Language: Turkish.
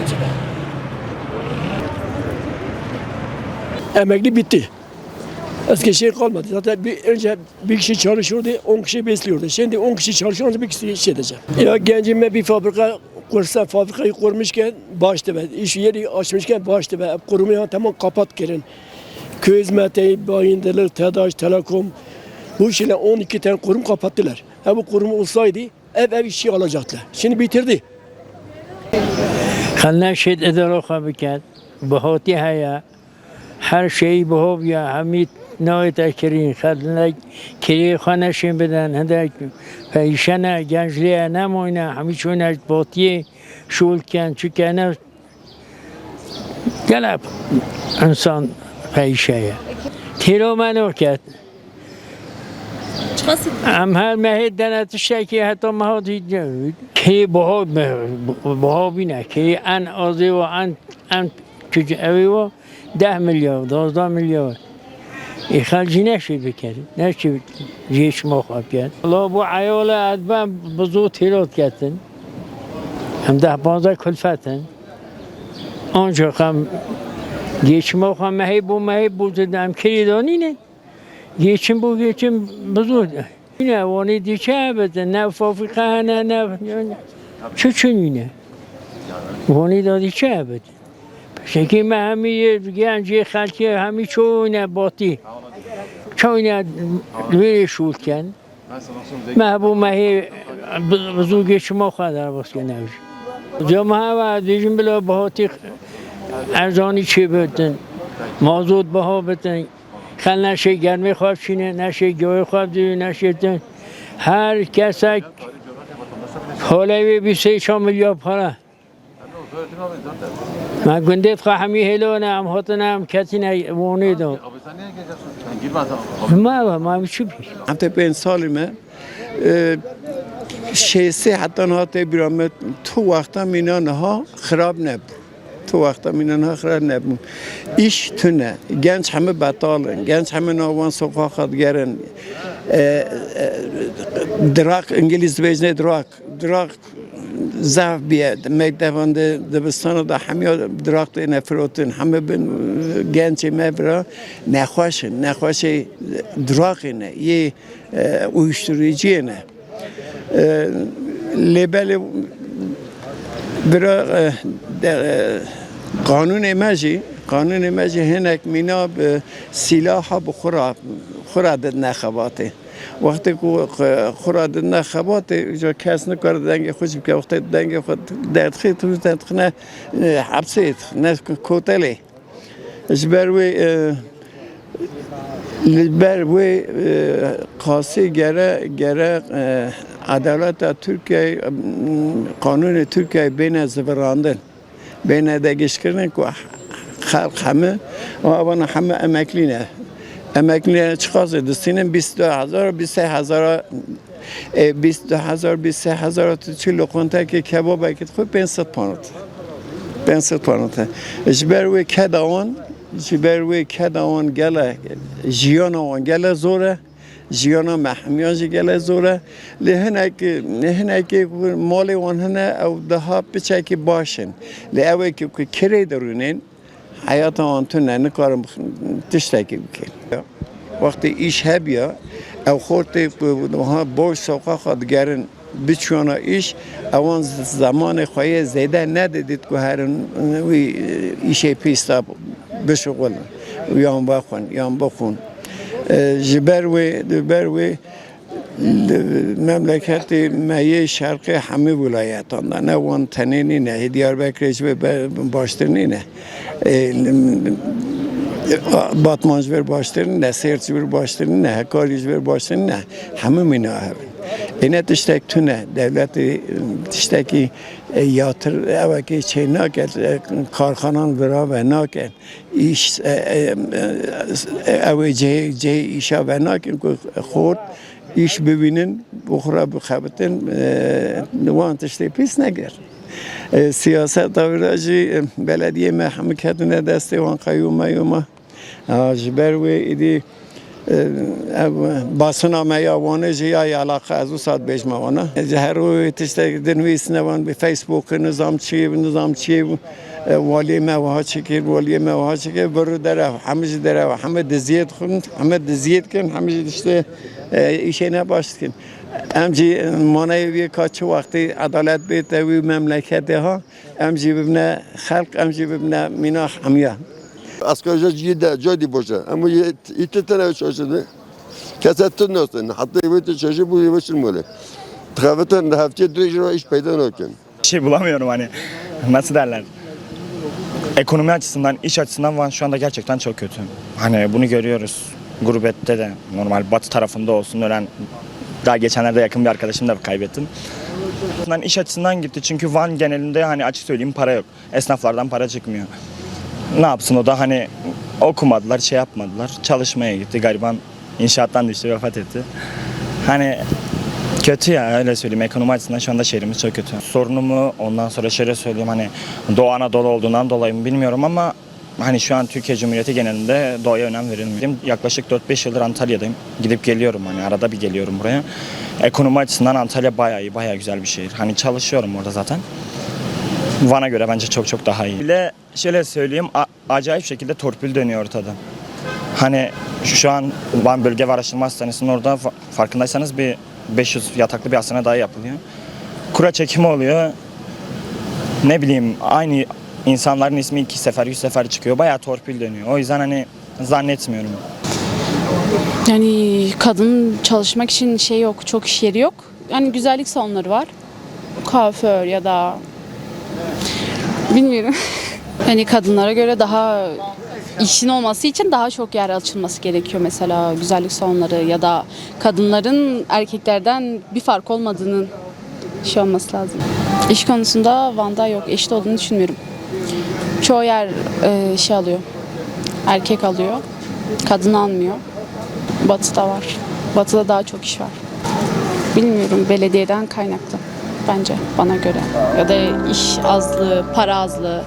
gencine. Emekli bitti. Eski şey kalmadı. Zaten önce bir kişi çalışıyordu, 10 kişi besliyordu. Şimdi 10 kişi çalışıyor, bir kişi iş edecek. Ya gencime bir fabrika kursa, fabrikayı kurmuşken başta be. İş yeri açmışken başta be. Kurumu tamam kapat gelin. Köy hizmeti, bayındırlık, TEDAŞ, Telekom. Bu şeyle 12 tane kurum kapattılar. Ha bu kurum olsaydı ev işi alacaklar. Şimdi bitirdi. خلنا شد ادراخا بکن بهاتی هیا هر شی بهاب یا همید نوع تکرین خلنا کلی خانشین بدن هندک پیشنه گنجلیه نمونه همیچونه باطیه شول کن چو کنه گلب انسان پیشه تیرو منو کرد ام هر مهد دنتشه که حتی مهادی کی بها بینه کی ان آزی و ان اوی و 10 میلیارد 12 میلیارد ای خلجی نشید بکرد نشید جیش ما خواب کرد الله بو عیال ادبم بزود تیرات کردن هم 10-15 کلفتن آنجا خم جیش ما خواب مهی بودم کلیدانی نه geçim bu geçim bozuldu. Yine onu dike beden ne fabrika ne çöçün yine. Onu da dike beden. Çünkü mehmi genci halkı hemi çoğuna batı. Çoğuna böyle şulken. Mehbu mehi bozul geçim o kadar başka ne var. Cemaat ve dijim bile batı erzani çi beden. Mazot baha beden. خل نشه گرمی خواب چینه نشه گوی خواب دیو نشه دن هر کسی حاله 23 میلیارد پاره من گندت خواهمی هلونه هم هاتنم کسی نمونه دو ما چی بیش حتی 5 سالمه شیسته حتی نهاته بیرامت تو وقتا مینانه ها خراب نبود تو وقتا مینانه ها خراب نبود ایش تونه گنج همه بطالن گنج همه ناوان سوقا خادگرن دراق انگلیس بیجنه دراق ضعف بیاد میدوان دبستان دا همه دراق دی نفروتن همه بن گنج مبرا نخواش دراق نه یه uyuşturucu نه لبل برا قانون ماجی هنک مینا سلاح بخورد نخواته وقتی که خورد نخواته جا کس نکرد دنگ خوشی که وقتی دنگ خود درد خیلی تو نه حبسید نه کوتله بروی قاسی گره عدالت ترکیه قانون ترکیه بین زبراندن بین دگیش کردن که خلق همه و اوان همه امکلینه چقدر دستینم 22,000 23,000 23,000 تو چی لقمه که کباب اکید خود 500 پانوته جبروی کداون گله جیان آن گله زوره جیانا محمیانجی گله زوره لهنک مال آنها او ده ها بچه که باشن لیاوی که کری درونین حیات آنتون نکارم تشتکی بکن وقتی ایش هبیا او خورتی باش سوقا خودگرن بچوانا ایش اوان زمان خواهی زیده ندیدید که هر ایشه پیستا بشغلن یام بخون جبروی مملکت مایه شرق همه ولایتان نه وان تنینی نه دیاربکر باشترنی نه باتمانج بر باشترنی نه سرچ بر باشترنی نه کاریج بر باشترنی نه همه مینا هم اینه تشتک تونه دولت تشتکی یاتر اوه که چه ناکد کارخانان برا و ناکد ایش اوه جه ایشا و ناکد خورد ایش ببینن بخورا بخبتن نوان تشتی پیس نگر سیاست داوراجی بلدیه محمد کدونه دسته وان قیوم میومه جبروی ایدی basına meyavanı jiya alaka az o saat 5 mavana. Her o işte denvisine van bir Facebook nizamçı vali mevaha çekir vali mevaha çekir buru dere hamid dere Hamid Ziyad khun Hamid Ziyad kan Hamid işte işine başladı. امجی منای کاچه وقتی عدالت بیت و مملکت ها امجی ببینه خلق امجی ببینه مینا همیه Asgari ücret caydi boşa. Ama iki tane çalıştı. Kesetten olsun. Hatta evet çalışıyor bu yavaşın böyle. Tıkavetten de haftaya 4 lira iş paydan olurken. Şey bulamıyorum hani nasıl derler. Ekonomi açısından, iş açısından Van şu anda gerçekten çok kötü. Hani bunu görüyoruz. Gurbette de normal batı tarafında olsun ölen daha geçenlerde yakın bir arkadaşımı da kaybettim. İş açısından gitti çünkü Van genelinde hani açık söyleyeyim para yok. Esnaflardan para çıkmıyor. Ne yapsın o da hani okumadılar, şey yapmadılar. Çalışmaya gitti. Gariban inşaattan düştü, vefat etti. Hani kötü ya öyle söyleyeyim. Ekonomi açısından şu anda şehrimiz çok kötü. Sorunumu ondan sonra şöyle söyleyeyim hani Doğu Anadolu olduğundan dolayı mı bilmiyorum ama hani şu an Türkiye Cumhuriyeti genelinde doğaya önem verilmiyor. Yaklaşık 4-5 yıldır Antalya'dayım. Gidip geliyorum hani arada bir geliyorum buraya. Ekonomi açısından Antalya bayağı iyi, bayağı güzel bir şehir. Hani çalışıyorum orada zaten. Van'a göre bence çok çok daha iyi. Bile şöyle söyleyeyim acayip şekilde torpil dönüyor ortada. Hani şu an Van Bölge ve Araştırma Hastanesi'nin orada farkındaysanız bir 500 yataklı bir hastane daha yapılıyor. Kura çekimi oluyor. Ne bileyim aynı insanların ismi 2 sefer 100 sefer çıkıyor. Bayağı torpil dönüyor. O yüzden hani zannetmiyorum. Yani kadın çalışmak için şey yok, çok iş yeri yok. Yani güzellik salonları var. Kuaför ya da bilmiyorum. Yani kadınlara göre daha işin olması için daha çok yer açılması gerekiyor. Mesela güzellik salonları ya da kadınların erkeklerden bir fark olmadığının şey olması lazım. İş konusunda Van'da yok, eşit olduğunu düşünmüyorum. Çoğu yer şey alıyor, erkek alıyor, kadın almıyor. Batı'da var. Batı'da daha çok iş var. Bilmiyorum, belediyeden kaynaklı bence bana göre. Ya da iş azlığı, para azlığı.